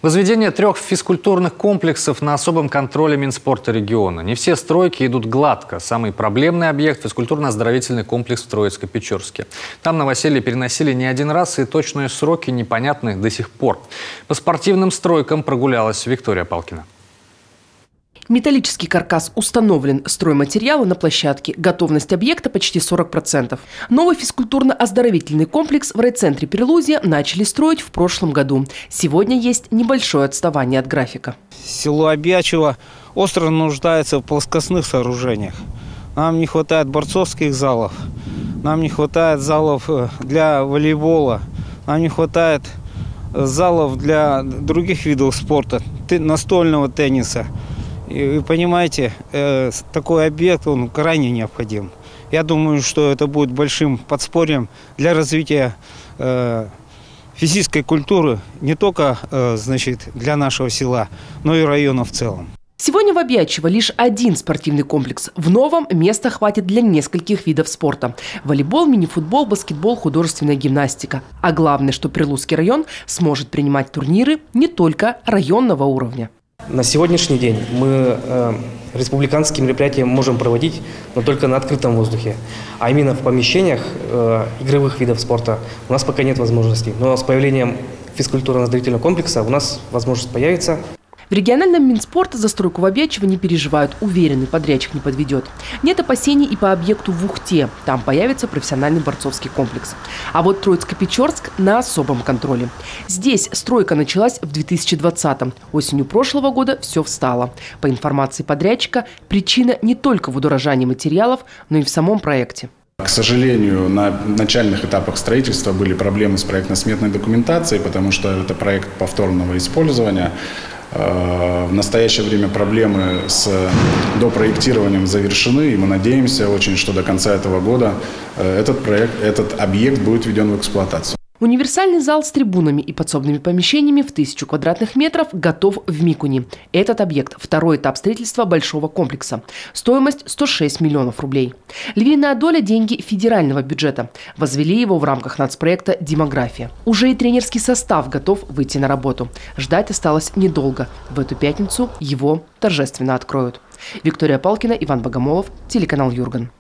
Возведение 3 физкультурных комплексов на особом контроле Минспорта региона. Не все стройки идут гладко. Самый проблемный объект – физкультурно-оздоровительный комплекс в Троицко-Печорске. Там новоселье переносили не один раз, и точные сроки непонятны до сих пор. По спортивным стройкам прогулялась Виктория Палкина. Металлический каркас установлен, стройматериалы на площадке, готовность объекта почти 40%. Новый физкультурно-оздоровительный комплекс в райцентре Перлузия начали строить в прошлом году. Сегодня есть небольшое отставание от графика. Село Обьячево остро нуждается в плоскостных сооружениях. Нам не хватает борцовских залов, нам не хватает залов для волейбола, нам не хватает залов для других видов спорта, настольного тенниса. И вы понимаете, такой объект, он крайне необходим. Я думаю, что это будет большим подспорьем для развития физической культуры не только для нашего села, но и района в целом. Сегодня в Обьячево лишь один спортивный комплекс. В новом места хватит для нескольких видов спорта. Волейбол, мини-футбол, баскетбол, художественная гимнастика. А главное, что Перлузский район сможет принимать турниры не только районного уровня. На сегодняшний день мы республиканские мероприятия можем проводить, но только на открытом воздухе. А именно в помещениях игровых видов спорта у нас пока нет возможностей. Но с появлением физкультурно-оздоровительного комплекса у нас возможность появится. В региональном Минспорте за стройку в Обьячево не переживают. Уверены, подрядчик не подведет. Нет опасений и по объекту в Ухте. Там появится профессиональный борцовский комплекс. А вот Троицко-Печорск на особом контроле. Здесь стройка началась в 2020-м. Осенью прошлого года все встало. По информации подрядчика, причина не только в удорожании материалов, но и в самом проекте. К сожалению, на начальных этапах строительства были проблемы с проектно-сметной документацией, потому что это проект повторного использования. В настоящее время проблемы с допроектированием завершены, и мы надеемся очень, что до конца этого года этот объект будет введен в эксплуатацию. Универсальный зал с трибунами и подсобными помещениями в 1000 квадратных метров готов в Микуни. Этот объект – второй этап строительства большого комплекса. Стоимость – 106 миллионов рублей. Львиная доля – деньги федерального бюджета. Возвели его в рамках нацпроекта «Демография». Уже и тренерский состав готов выйти на работу. Ждать осталось недолго. В эту пятницу его торжественно откроют. Виктория Палкина, Иван Богомолов, телеканал Юрган.